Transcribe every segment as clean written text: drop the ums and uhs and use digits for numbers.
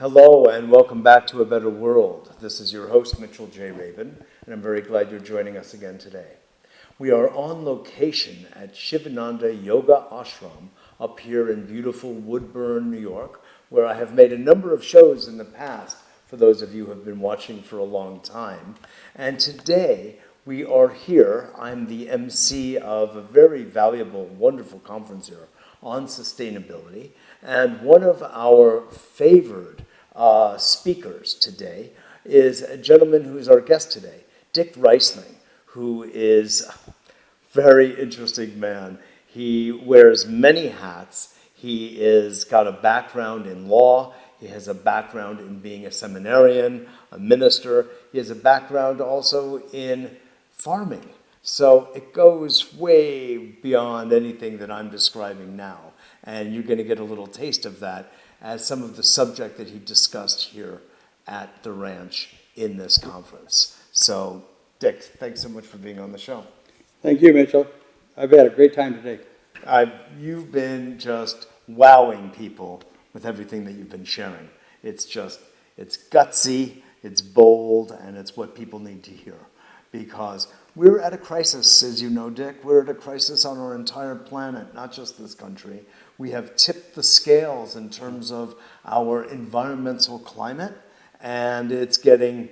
Hello and welcome back to A Better World. This is your host, Mitchell J. Rabin, and I'm very glad you're joining us again today. We are on location at Shivananda Yoga Ashram up here in beautiful Woodbourne, New York, where I have made a number of shows in the past for those of you who have been watching for a long time. And today we are here. I'm the MC of a very valuable, wonderful conference here on sustainability. And one of our favored speakers today is a gentleman who is our guest today, Dick Reisling, who is a very interesting man. He wears many hats. He has got a background in law. He has a background in being a seminarian, a minister. He has a background also in farming. So it goes way beyond anything that I'm describing now. And you're going to get a little taste of that as some of the subject that he discussed here at the ranch in this conference. So, Dick, thanks so much for being on the show. Thank you, Mitchell. I've had a great time today. You've been just wowing people with everything that you've been sharing. It's gutsy, it's bold, and it's what people need to hear. Because we're at a crisis, as you know, Dick. We're at a crisis on our entire planet, not just this country. We have tipped the scales in terms of our environmental climate, and it's getting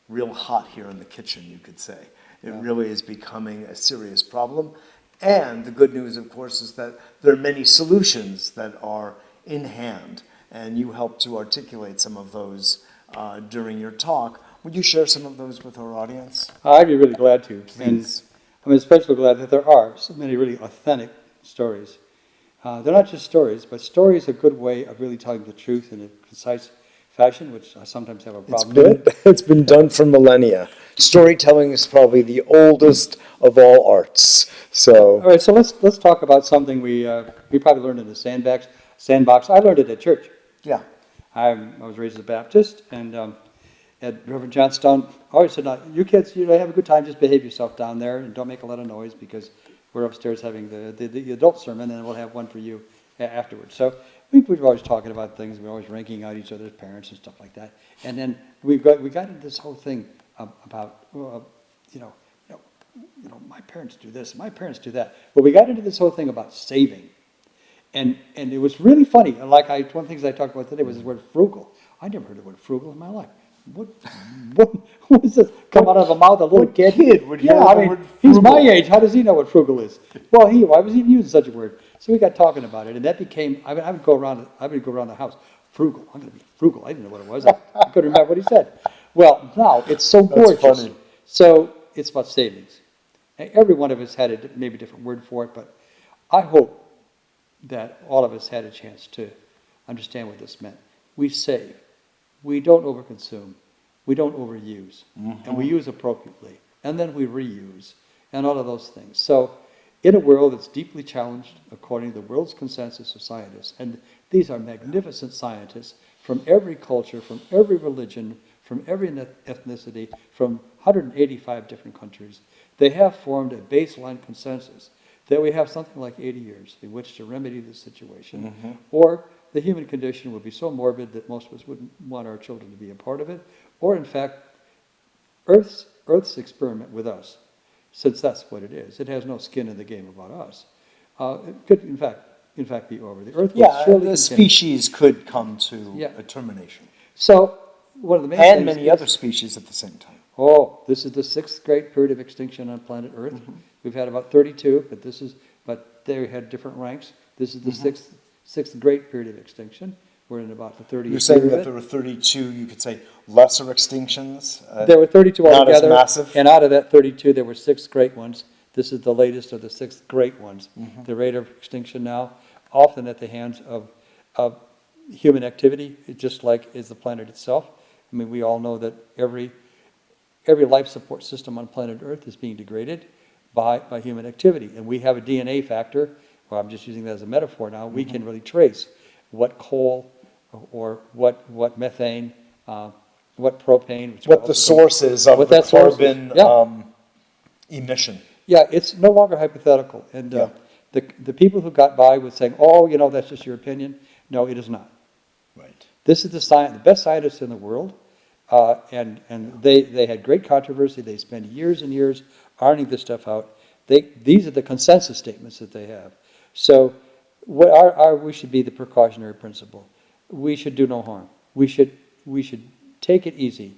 real hot here in the kitchen, you could say. It really is becoming a serious problem. And the good news, of course, is that there are many solutions that are in hand, and you helped to articulate some of those during your talk. Would you share some of those with our audience? I'd be really glad to. Please. And I'm especially glad that there are so many really authentic stories. They're not just stories, but stories are a good way of really telling the truth in a concise fashion, which I sometimes have a problem with. It's been done for millennia. Storytelling is probably the oldest of all arts. So, all right, so let's talk about something we probably learned in the sandbox. I learned it at church. yeah. I was raised as a Baptist, and Reverend Johnstone always said, "No, you kids, have a good time, just behave yourself down there, and don't make a lot of noise, because we're upstairs having the adult sermon, and we'll have one for you afterwards." So we were always talking about things. We were always ranking out each other's parents and stuff like that. And then we got into this whole thing about, my parents do this, my parents do that. But we got into this whole thing about saving. And it was really funny. One of the things I talked about today was the word frugal. I never heard the word frugal in my life. What does this come out of the mouth of a little kid? Would hear the word frugal? He's my age. How does he know what frugal is? Well, why was he even using such a word? So we got talking about it, and that became. I would go around the house. Frugal. I'm going to be frugal. I didn't know what it was. I couldn't remember what he said. Well, now it's so gorgeous. That's funny. So it's about savings. And every one of us had a maybe different word for it, but I hope that all of us had a chance to understand what this meant. We save. We don't overconsume. We don't overuse. And we use appropriately. And then we reuse. And all of those things. So in a world that's deeply challenged, according to the world's consensus of scientists, and these are magnificent scientists from every culture, from every religion, from every ethnicity, from 185 different countries, they have formed a baseline consensus that we have something like 80 years in which to remedy this situation, or the human condition would be so morbid that most of us wouldn't want our children to be a part of it, or in fact, Earth's experiment with us, since that's what it is. It has no skin in the game about us. It could, in fact, be over. The Earth will surely continue. The species could come to a termination. So one of the main and many other species at the same time. Oh, this is the 6th great period of extinction on planet Earth. We've had about 32, but they had different ranks. This is the sixth great period of extinction. We're in about the 30th. You're saying that there were 32, you could say, lesser extinctions? There were 32 altogether. Not as massive? And out of that 32, there were 6 great ones. This is the latest of the 6 great ones. The rate of extinction now, often at the hands of human activity, just like is the planet itself. I mean, we all know that every life support system on planet Earth is being degraded by human activity. And we have a DNA factor, well, I'm just using that as a metaphor now, we can really trace what coal or what methane, what propane. What the source is of the carbon emission. Yeah, it's no longer hypothetical. And the people who got by with saying, oh, that's just your opinion, no, it is not. Right. This is the best scientists in the world, and they had great controversy. They spent years and years ironing this stuff out. These are the consensus statements that they have. So we should be the precautionary principle. We should do no harm. We should take it easy.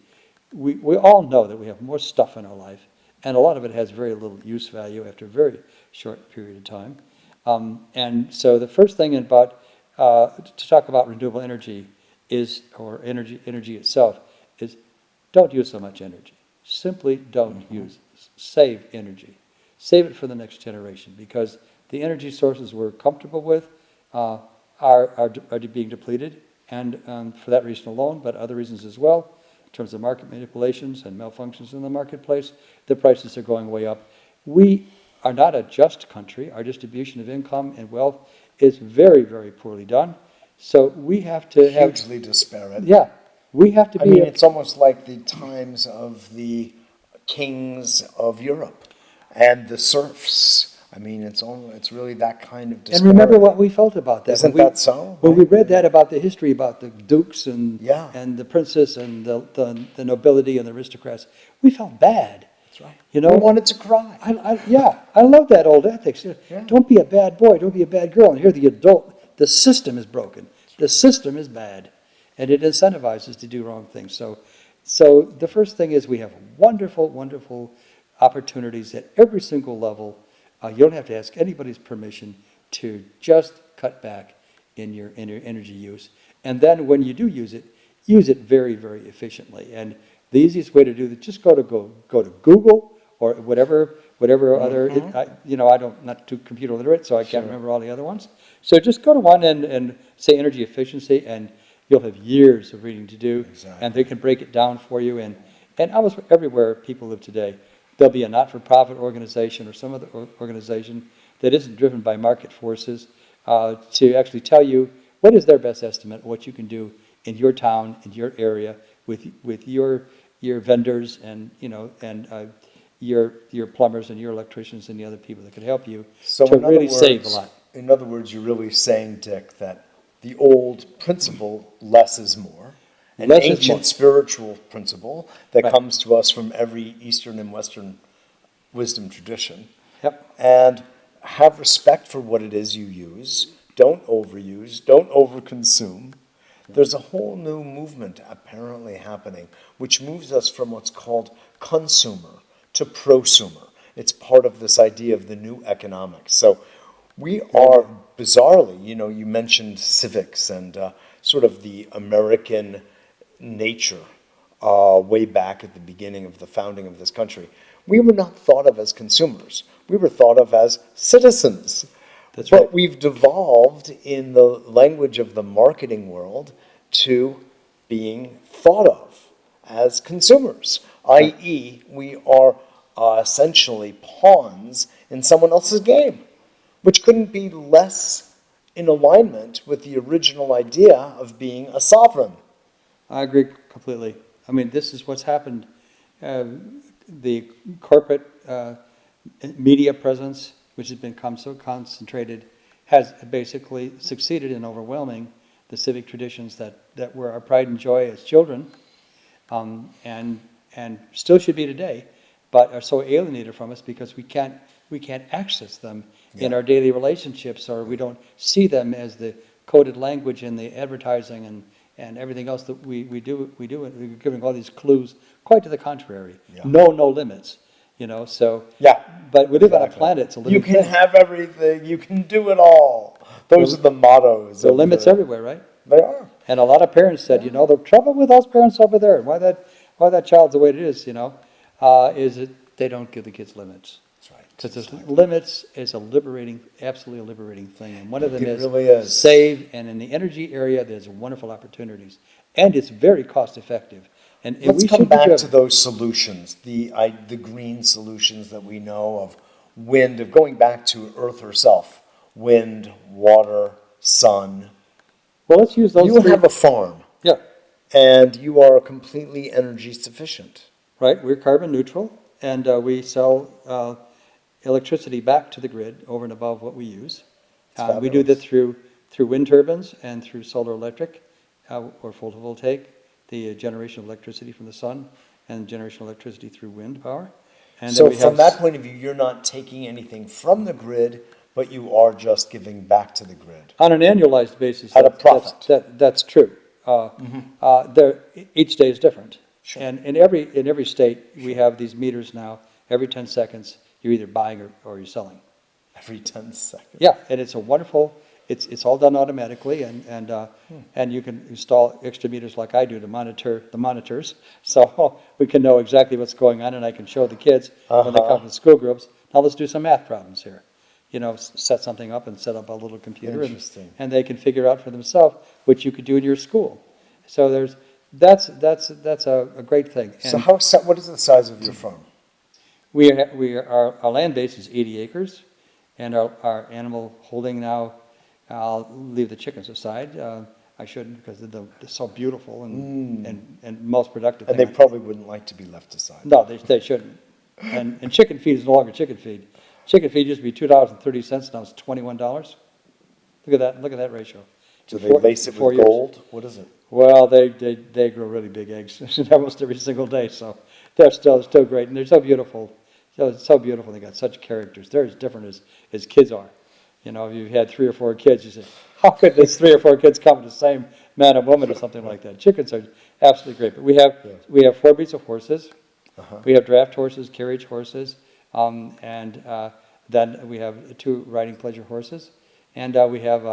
We all know that we have more stuff in our life, and a lot of it has very little use value after a very short period of time. And so the first thing about to talk about renewable energy is, or energy itself, is don't use so much energy. Simply don't save energy. Save it for the next generation, because the energy sources we're comfortable with are being depleted, and for that reason alone, but other reasons as well, in terms of market manipulations and malfunctions in the marketplace, the prices are going way up. We are not a just country. Our distribution of income and wealth is very, very poorly done. So we have to have... Hugely disparate. Yeah. We have to be... I mean, it's almost like the times of the kings of Europe and the serfs. I mean, it's really that kind of disparity. And remember what we felt about that. Isn't that so? When we read that about the history, about the dukes and the princess and the nobility and the aristocrats, we felt bad. That's right. You know, we wanted to cry. I love that old ethics. Yeah. Don't be a bad boy, don't be a bad girl. And here the system is broken. The system is bad. And it incentivizes to do wrong things. So the first thing is we have wonderful, wonderful opportunities at every single level. You don't have to ask anybody's permission to just cut back in your energy use. And then when you do use it very, very efficiently. And the easiest way to do that, just go to Google or whatever other, I'm not too computer literate, so I can't remember all the other ones. So just go to one and say energy efficiency, and you'll have years of reading to do. Exactly. And they can break it down for you. And almost everywhere people live today, there'll be a not-for-profit organization or some other organization that isn't driven by market forces to actually tell you what is their best estimate of what you can do in your town, in your area, with your vendors and your plumbers and your electricians and the other people that could help you to really save a lot. In other words, you're really saying, Dick, that the old principle, less is more, an ancient spiritual principle that comes to us from every Eastern and Western wisdom tradition. Yep. And have respect for what it is you use. Don't overuse. Don't overconsume. There's a whole new movement apparently happening, which moves us from what's called consumer to prosumer. It's part of this idea of the new economics. So we are bizarrely, you mentioned civics and sort of the American nature way back at the beginning of the founding of this country. We were not thought of as consumers. We were thought of as citizens. That's right. But we've devolved in the language of the marketing world to being thought of as consumers, i.e. we are essentially pawns in someone else's game, which couldn't be less in alignment with the original idea of being a sovereign. I agree completely. I mean, this is what's happened. The corporate media presence, which has become so concentrated, has basically succeeded in overwhelming the civic traditions that were our pride and joy as children, and still should be today, but are so alienated from us because we can't access them in our daily relationships, or we don't see them as the coded language in the advertising and everything else that we do. We're giving all these clues, quite to the contrary. Yeah. No limits. So. Yeah. But we live on a planet. It's a living thing. You can have everything. You can do it all. Those are the mottos. There are limits everywhere, right? They are. And a lot of parents said, the trouble with those parents over there, why that child's the way it is, is that they don't give the kids limits. That's right. Because limits is absolutely a liberating thing. And one of them really is save, and in the energy area, there's wonderful opportunities. And it's very cost effective. And let's come back to those solutions, the green solutions that we know of wind, of going back to Earth herself, wind, water, sun. Well, let's use those. You have a farm. Yeah. And you are completely energy sufficient. Right. We're carbon neutral, and we sell electricity back to the grid over and above what we use. We do that through wind turbines and through solar electric. or photovoltaic, the generation of electricity from the sun, and generation of electricity through wind power. And then So we from have that point of view, you're not taking anything from the grid, but you are just giving back to the grid. on an annualized basis, At a profit. that's true. Each day is different. Sure. And in every state, we have these meters now. Every 10 seconds, you're either buying or you're selling. Every 10 seconds. Yeah, and it's a wonderful, it's all done automatically, and you can install extra meters like I do to monitor the monitors, so we can know exactly what's going on, and I can show the kids when they come to the school groups, now let's do some math problems here. You know, set something up and set up a little computer, and they can figure out for themselves what you could do in your school. So that's a great thing. And What is the size of your farm? our land base is 80 acres, and our animal holding now, I'll leave the chickens aside. I shouldn't, because they're so beautiful and most productive. And they probably wouldn't like to be left aside. No, they shouldn't. And chicken feed is no longer chicken feed. Chicken feed used to be $2.30, now it's $21. Look at that ratio. Do they lace it with gold? What is it? Well, they grow really big eggs almost every single day, so they're still great, and they're so beautiful. So beautiful. They got such characters. They're as different as kids are. You know, if you've had 3 or 4 kids, you say, how could these 3 or 4 kids come to the same man and woman or something like that? Chickens are absolutely great. But we have 4 breeds of horses. We have draft horses, carriage horses, and then we have 2 riding pleasure horses, and we have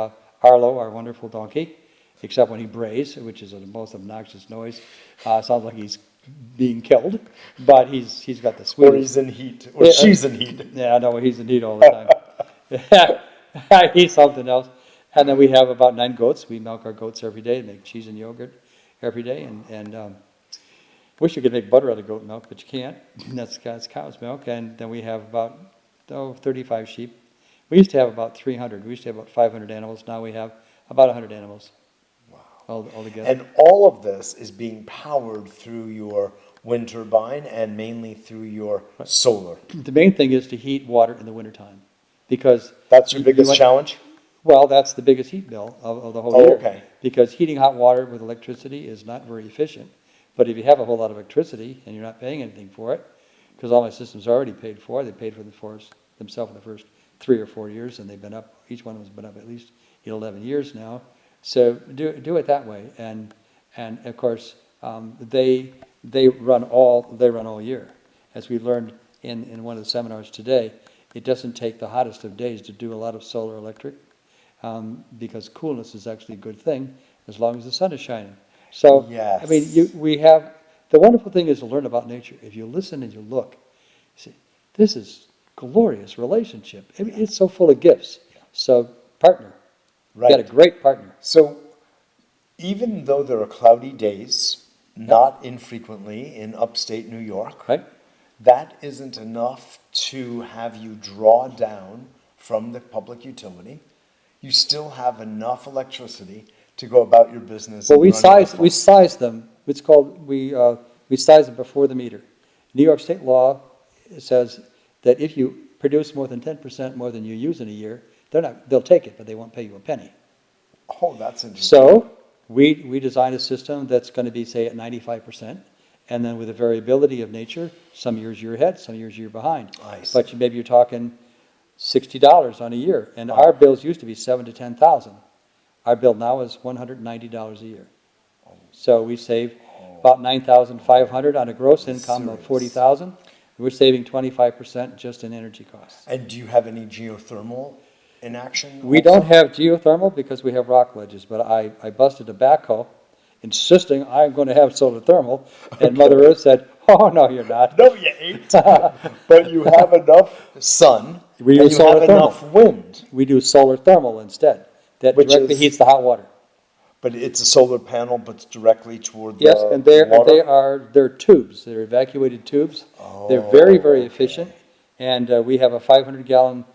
Arlo, our wonderful donkey, except when he brays, which is the most obnoxious noise. Sounds like he's being killed, but he's got the sweetest. Or he's in heat, or she's in heat. Yeah, I know, he's in heat all the time. He's something else. And then we have about 9 goats. We milk our goats every day, make cheese and yogurt every day, and wish you could make butter out of goat milk, but you can't. That's cow's milk. And then we have about 35 sheep. We used to have about 300. We used to have about 500 animals. Now we have about 100 animals. Wow. Altogether. And all of this is being powered through your wind turbine and mainly through your solar. The main thing is to heat water in the wintertime, because that's your biggest challenge? Well, that's the biggest heat bill of the whole year. Okay. Because heating hot water with electricity is not very efficient. But if you have a whole lot of electricity and you're not paying anything for it, because all my systems are already paid for, they paid for themselves in the first 3 or 4 years, and they've been up, each one of them's been up at least 11 years now. So do it that way, and of course they run all year. As we learned in one of the seminars today, it doesn't take the hottest of days to do a lot of solar electric, because coolness is actually a good thing as long as the sun is shining. So yes. I mean, we have the wonderful thing is to learn about nature. If you listen and you look, you see, this is glorious relationship. I mean, it's so full of gifts. So partner. Right. You got a great partner. So even though there are cloudy days, not infrequently in upstate New York, right? That isn't enough to have you draw down from the public utility. You still have enough electricity to go about your business. Well, we size them. It's called we size them before the meter. New York State law says that if you produce more than 10% more than you use in a year, they'll take it, but they won't pay you a penny. Oh, that's interesting. So we design a system that's going to be, say, at 95%, and then with the variability of nature, some years you're ahead, some years you're behind. But maybe you're talking $60 on a year, and our bills used to be $7,000 to $10,000. Our bill now is $190 a year. So we save about $9,500 on a gross income of $40,000. We're saving 25% just in energy costs. And do you have any geothermal in action? We don't have geothermal because we have rock ledges, but I busted a backhoe insisting I'm going to have solar thermal, and Mother Earth said, oh, no, you're not. No, you ain't. But you have enough sun, and you have enough wind. We do solar thermal instead. That directly heats the hot water. But it's a solar panel, but it's directly toward the Yes, and they're tubes. They're evacuated tubes. Oh, they're very, very efficient. And we have a 500-gallon,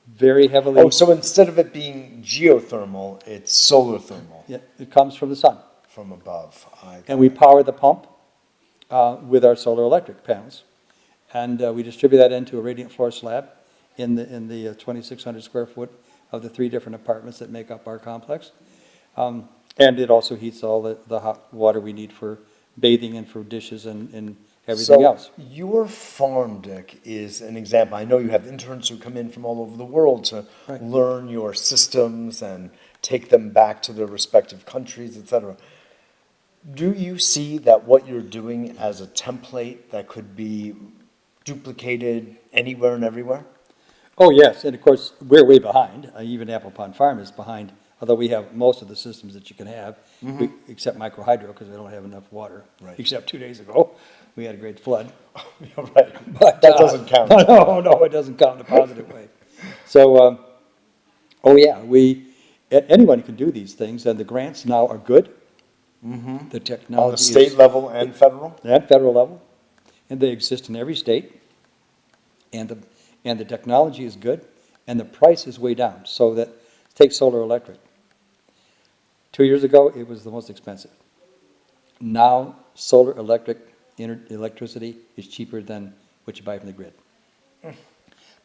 very heavily... Oh, so instead of it being geothermal, it's solar thermal. Yeah, it comes from the sun. From above. And we power the pump with our solar electric panels. And we distribute that into a radiant floor slab in the 2,600 square foot of the 3 different apartments that make up our complex. And it also heats all the hot water we need for bathing and for dishes and everything else. So your farm, Dick, is an example. I know you have interns who come in from all over the world to Right. learn your systems and take them back to their respective countries, etc. Do you see that what you're doing as a template that could be duplicated anywhere and everywhere? Oh, yes, and of course, we're way behind. Even Apple Pond Farm is behind, although we have most of the systems that you can have, except micro hydro, because we don't have enough water. Right. Except 2 days ago, we had a great flood. You're right. But, That doesn't count. No, it doesn't count in a positive way. So, oh yeah, anyone can do these things, and the grants now are good. The technology On the state level and federal? at federal level, and they exist in every state, and the technology is good, and the price is way down. So that, take solar electric. 2 years ago, it was the most expensive. Now, solar electricity is cheaper than what you buy from the grid.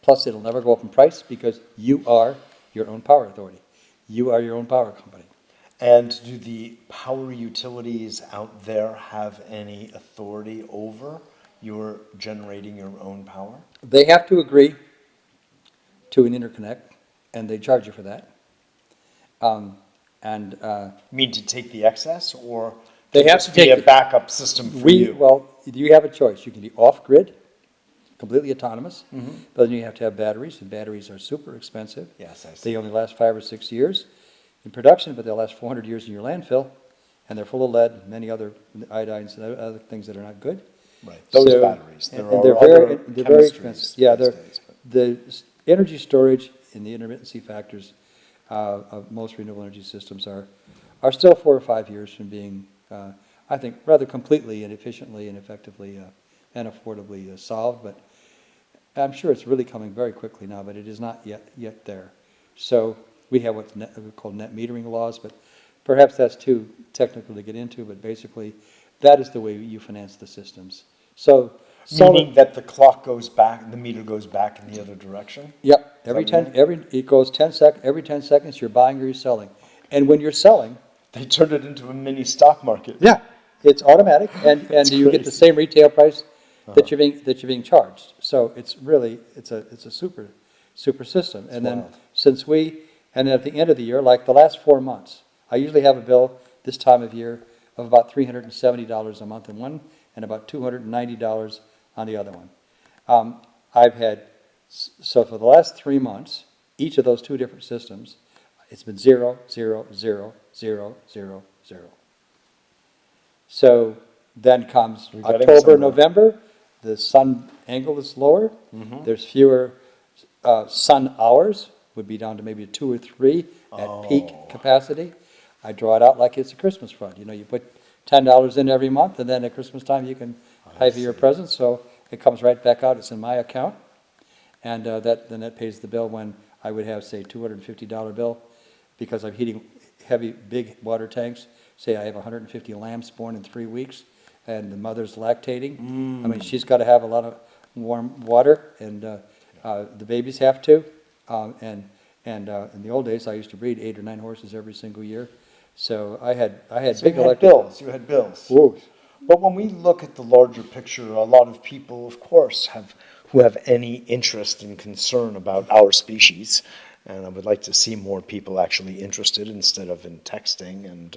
Plus, it'll never go up in price because you are your own power authority. You are your own power company. And do the power utilities out there have any authority over your generating your own power? They have to agree to an interconnect, and they charge you for that. You mean to take the excess, or They to have just to be take a the- backup system for you? Well, you have a choice. You can be off-grid, completely autonomous, but then you have to have batteries, and batteries are super expensive. Yes, I see. They only last 5 or 6 years in production, but they'll last 400 years in your landfill, and they're full of lead, and many other iodines and other things that are not good. Right, those So- batteries. There and are they're other they're very chemistries expensive. Yeah, these they're, days, but- the energy storage and the intermittency factors of most renewable energy systems are still 4 or 5 years from being, I think, rather completely and efficiently and effectively and affordably solved. But I'm sure it's really coming very quickly now, but it is not yet there. So we have what's called net metering laws, but perhaps that's too technical to get into. But basically, that is the way you finance the systems. So Meaning that the clock goes back, the meter goes back in the other direction? Yep, Is that what you mean? it goes 10 every 10 seconds, you're buying or you're selling. And when you're selling, They turned it into a mini stock market. yeah, it's automatic, and That's you get the crazy. same retail price that you're being charged. So it's really, it's a super system. And then wild. and at the end of the year, like the last 4 months, I usually have a bill this time of year of about $370 a month in one, and about $290 on the other one. I've had, so for the last 3 months, each of those two different systems, it's been 0, 0, 0, 0, 0, 0. So then comes We're getting October, somewhere. November, the sun angle is lower, there's fewer sun hours, would be down to maybe 2 or 3 at peak capacity. I draw it out like it's a Christmas fund. You know, you put $10 in every month, and then at Christmas time you can pay for your presents, so it comes right back out, it's in my account. And then that pays the bill when I would have, say, $250 bill, because I'm heating heavy, big water tanks. Say I have 150 lambs born in 3 weeks, and the mother's lactating. I mean, she's got to have a lot of warm water, and the babies have to. And in the old days, I used to breed 8 or 9 horses every single year. So I had So big you had electric bills, you had bills. Whoa. But when we look at the larger picture, a lot of people, of course, who have any interest and concern about our species, and I would like to see more people actually interested instead of in texting and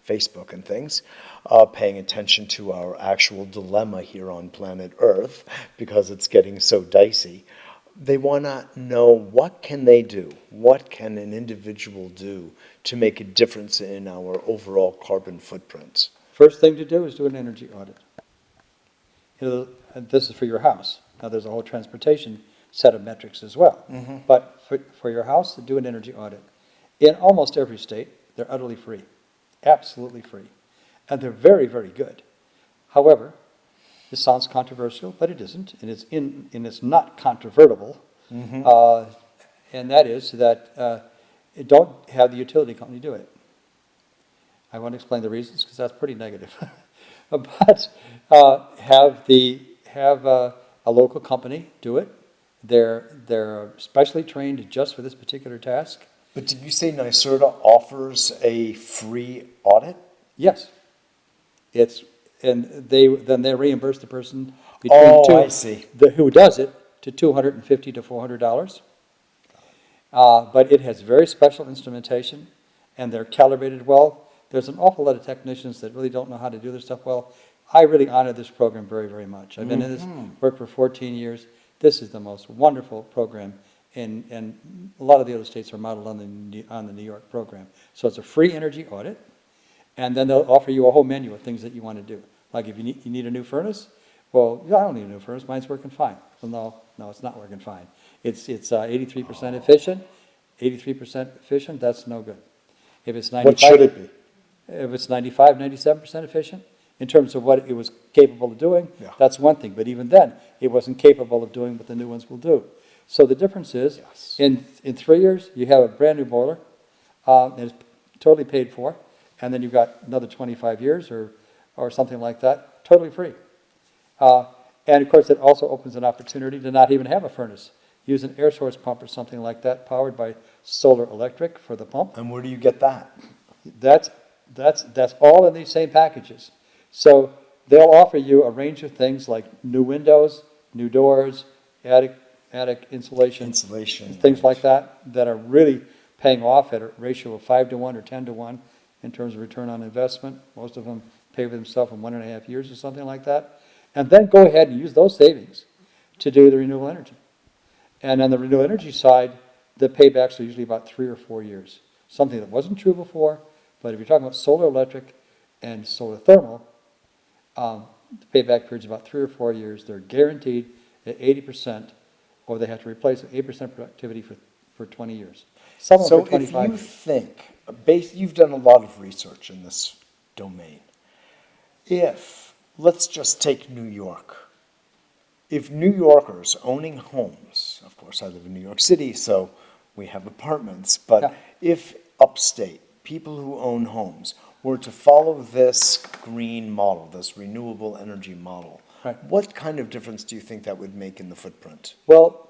Facebook and things, paying attention to our actual dilemma here on planet Earth, because it's getting so dicey. They want to know, what can they do? What can an individual do to make a difference in our overall carbon footprint? First thing to do is do an energy audit. You know, and this is for your house. Now, there's a whole transportation set of metrics as well. But for your house, do an energy audit. In almost every state, they're utterly free, absolutely free. And they're very, very good. However, this sounds controversial, but it isn't, and it's not controvertible. And that is that don't have the utility company do it. I won't explain the reasons because that's pretty negative. But have a local company do it. They're specially trained just for this particular task. But did you say NYSERDA offers a free audit? Yes. And then they reimburse the person I see. who does it to $250 to $400. But it has very special instrumentation, and they're calibrated well. There's an awful lot of technicians that really don't know how to do this stuff well. I really honor this program very, very much. I've been in this work for 14 years. This is the most wonderful program, and a lot of the other states are modeled on the New York program. So it's a free energy audit, and then they'll offer you a whole menu of things that you want to do. Like if you need a new furnace, well, I don't need a new furnace. Mine's working fine. Well, no, it's not working fine. It's 83% efficient. 83% efficient, that's no good. If it's 95, What should it be? If it's 95, 97% efficient, in terms of what it was capable of doing, Yeah. that's one thing. But even then, it wasn't capable of doing what the new ones will do. So the difference is, Yes. in 3 years, you have a brand new boiler, and it's totally paid for, and then you've got another 25 years or something like that, totally free. And of course, it also opens an opportunity to not even have a furnace. Use an air source pump or something like that, powered by solar electric for the pump. And where do you get that? That's all in these same packages. So they'll offer you a range of things like new windows, new doors, attic insulation, things like that are really paying off at a ratio of 5 to 1 or 10 to 1 in terms of return on investment. Most of them pay for themselves in 1.5 years or something like that. And then go ahead and use those savings to do the renewable energy. And on the renewable energy side, the paybacks are usually about 3 or 4 years. Something that wasn't true before, but if you're talking about solar electric and solar thermal, the payback period is about 3 or 4 years. They're guaranteed at 80%, or they have to replace 8% productivity for 20 years. Some of them for 25 if you years. think, you've done a lot of research in this domain. Let's just take New York. If New Yorkers owning homes, of course I live in New York City, so we have apartments, but Yeah. if upstate, people who own homes were to follow this green model, this renewable energy model, Right. what kind of difference do you think that would make in the footprint? Well,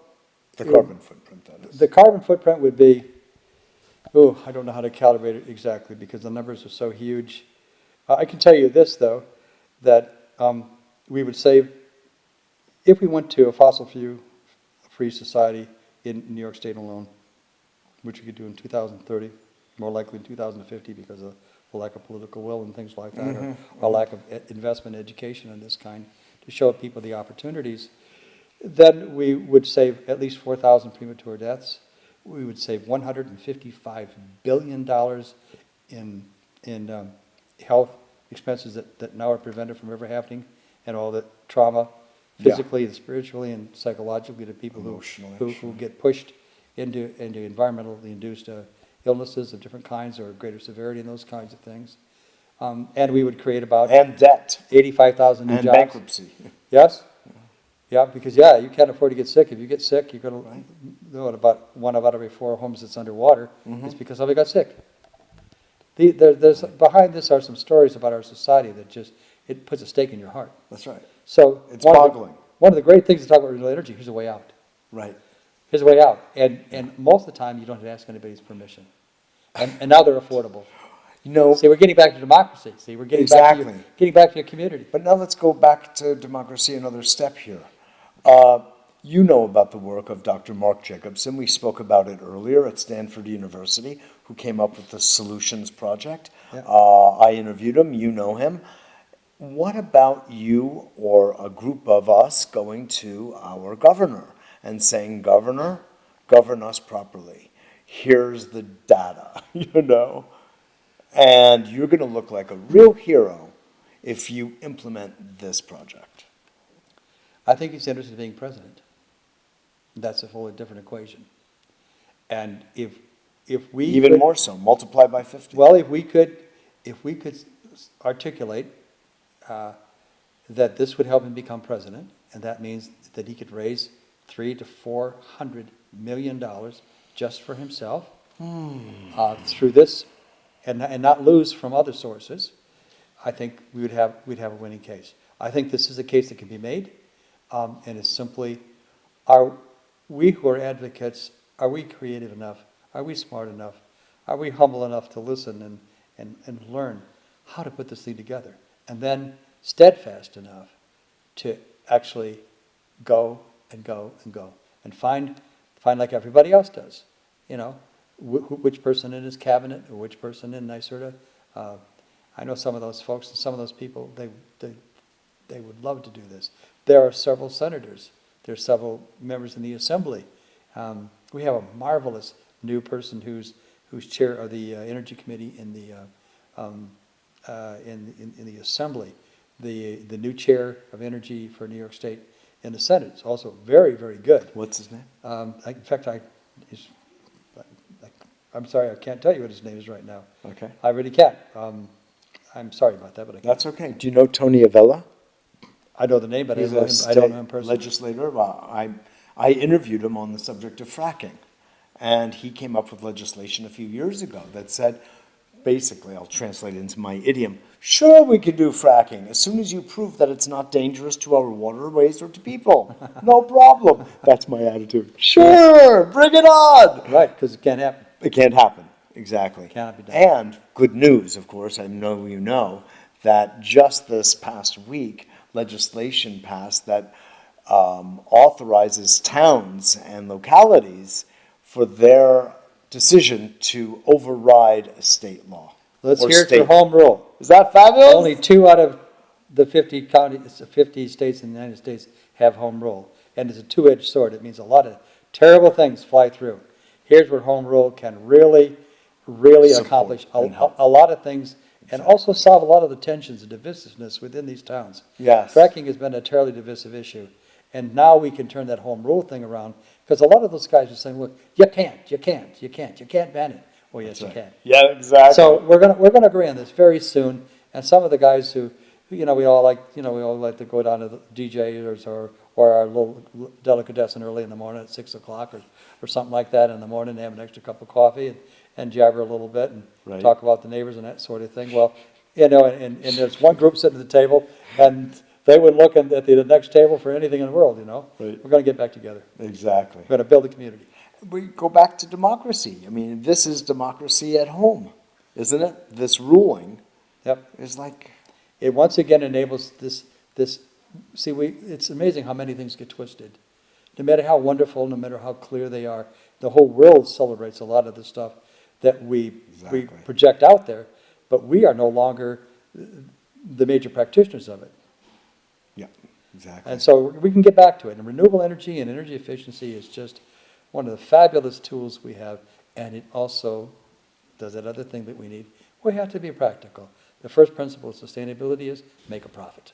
The carbon footprint, that is. the carbon footprint would be, I don't know how to calibrate it exactly because the numbers are so huge. I can tell you this, though, that we would save, if we went to a fossil fuel-free society in New York State alone, which we could do in 2030, more likely in 2050 because of the lack of political will and things like that, or lack of investment education of this kind, to show people the opportunities, then we would save at least 4,000 premature deaths. We would save $155 billion in health expenses that now are prevented from ever happening, and all the trauma, physically and spiritually and psychologically, to people who get pushed into environmentally induced illnesses of different kinds or greater severity and those kinds of things. And we would create about And debt. 85,000 new And jobs. bankruptcy. Yes? Yeah, because you can't afford to get sick. If you get sick, you're going to know about 1 out of every 4 homes that's underwater is because somebody got sick. There's behind this are some stories about our society that it puts a stake in your heart. That's right. So It's boggling. One of the great things to talk about renewable energy, here's a way out. Right. Here's a way out. And most of the time, you don't have to ask anybody's permission. And now they're affordable. See, we're getting back to democracy. See, we're getting back to your community. But now let's go back to democracy another step here. You know about the work of Dr. Mark Jacobson. We spoke about it earlier at Stanford University, who came up with the Solutions Project. Yeah. I interviewed him. You know him. What about you or a group of us going to our governor and saying, Governor, govern us properly. Here's the data, and you're going to look like a real hero if you implement this project. I think he's interested in being president. That's a wholly different equation. And if we even more so, multiply by 50. Well, if we could articulate that this would help him become president, and that means that he could raise $300 to $400 million just for himself through this, and not lose from other sources, I think we'd have a winning case. I think this is a case that can be made, and it's simply, are we who are advocates, are we creative enough? Are we smart enough? Are we humble enough to listen and learn how to put this thing together? And then steadfast enough to actually go and go and go and find like everybody else does, you know, which person in his cabinet or which person in NYSERDA. I know some of those folks and some of those people, they would love to do this. There are several senators. There's several members in the assembly. We have a marvelous new person who's chair of the Energy Committee in the assembly. The new chair of energy for New York State in the Senate is also very, very good. What's his name? In fact, I'm sorry, I can't tell you what his name is right now. Okay. I really can't. I'm sorry about that, but I can't. That's okay. Do you know Tony Avella? I know the name, but He's I don't know him personally. legislator. I interviewed him on the subject of fracking, and he came up with legislation a few years ago that said, basically, I'll translate it into my idiom, sure, we can do fracking as soon as you prove that it's not dangerous to our waterways or to people. No problem. That's my attitude. Sure, bring it on. Right, because it can't happen. It can't happen. Exactly. Cannot be done. And good news, of course, I know you know, that just this past week, legislation passed that authorizes towns and localities for their decision to override a state law. Let's or hear it state. for home rule. Is that fabulous? Only 2 out of the 50 counties, 50 states in the United States have home rule. And it's a two-edged sword. It means a lot of terrible things fly through. Here's where home rule can really Support accomplish and help. a lot of things and also solve a lot of the tensions and divisiveness within these towns. Yes. Fracking has been a terribly divisive issue. And now we can turn that home rule thing around because a lot of those guys are saying, look, you can't ban it. Well, yes, you can. Yeah, exactly. So we're gonna agree on this very soon. And some of the guys who we all like to go down to the DJs or our little delicatessen early in the morning at 6 o'clock or something like that in the morning, have an extra cup of coffee and jabber a little bit and Right. talk about the neighbors and that sort of thing. Well, and there's one group sitting at the table and they would look at the next table for anything in the world, Right. We're gonna get back together. Exactly. We're gonna build a community. We go back to democracy. I mean, this is democracy at home, isn't it? This ruling Yep. is like, It once again enables this, it's amazing how many things get twisted. No matter how wonderful, no matter how clear they are, the whole world celebrates a lot of the stuff that we Exactly. project out there, but we are no longer the major practitioners of it. yeah, exactly. And so we can get back to it. And renewable energy and energy efficiency is just one of the fabulous tools we have, and it also does that other thing that we need. We have to be practical. The first principle of sustainability is make a profit.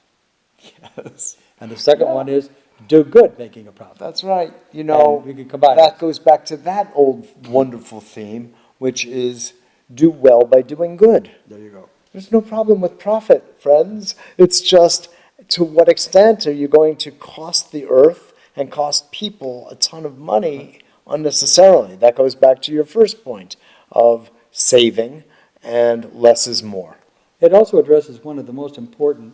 Yes. And the second one is do good making a profit. That's right. You know, And we can combine that it. goes back to that old wonderful theme, which is do well by doing good. There you go. There's no problem with profit, friends. It's just to what extent are you going to cost the earth and cost people a ton of money unnecessarily? That goes back to your first point of saving and less is more. It also addresses one of the most important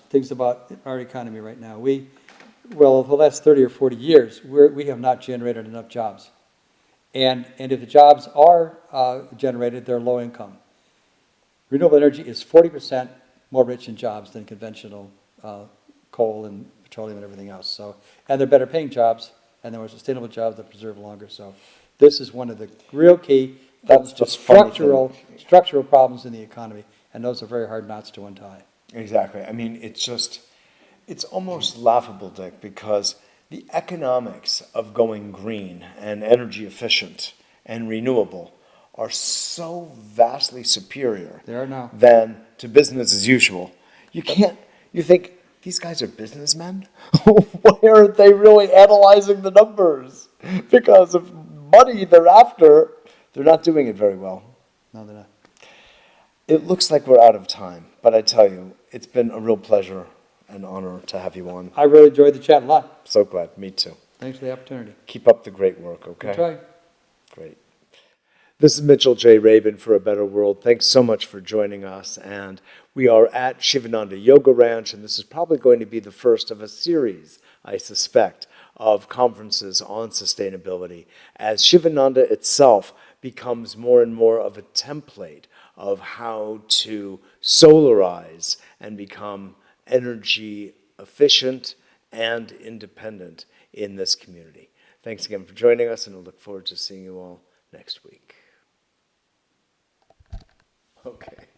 things about our economy right now. For the last 30 or 40 years, we have not generated enough jobs. And if the jobs are generated, they're low income. Renewable energy is 40% more rich in jobs than conventional coal and petroleum and everything else. So, and they're better paying jobs, and they're more sustainable jobs that preserve longer. So this is one of the real key That's to the funny thing. structural problems in the economy, and those are very hard knots to untie. Exactly. I mean, it's almost laughable, Dick, because the economics of going green and energy efficient and renewable are so vastly superior They are now. than to business as usual. You think, these guys are businessmen? Why aren't they really analyzing the numbers? Because of money they're after, they're not doing it very well. No, they're not. It looks like we're out of time, but I tell you, it's been a real pleasure and honor to have you on. I really enjoyed the chat a lot. So glad. Me too. Thanks for the opportunity. Keep up the great work, okay? Good try. Great. This is Mitchell J. Rabin for A Better World. Thanks so much for joining us. And we are at Shivananda Yoga Ranch, and this is probably going to be the first of a series, I suspect, of conferences on sustainability as Shivananda itself becomes more and more of a template of how to solarize and become energy efficient and independent in this community. Thanks again for joining us, and I look forward to seeing you all next week. Okay.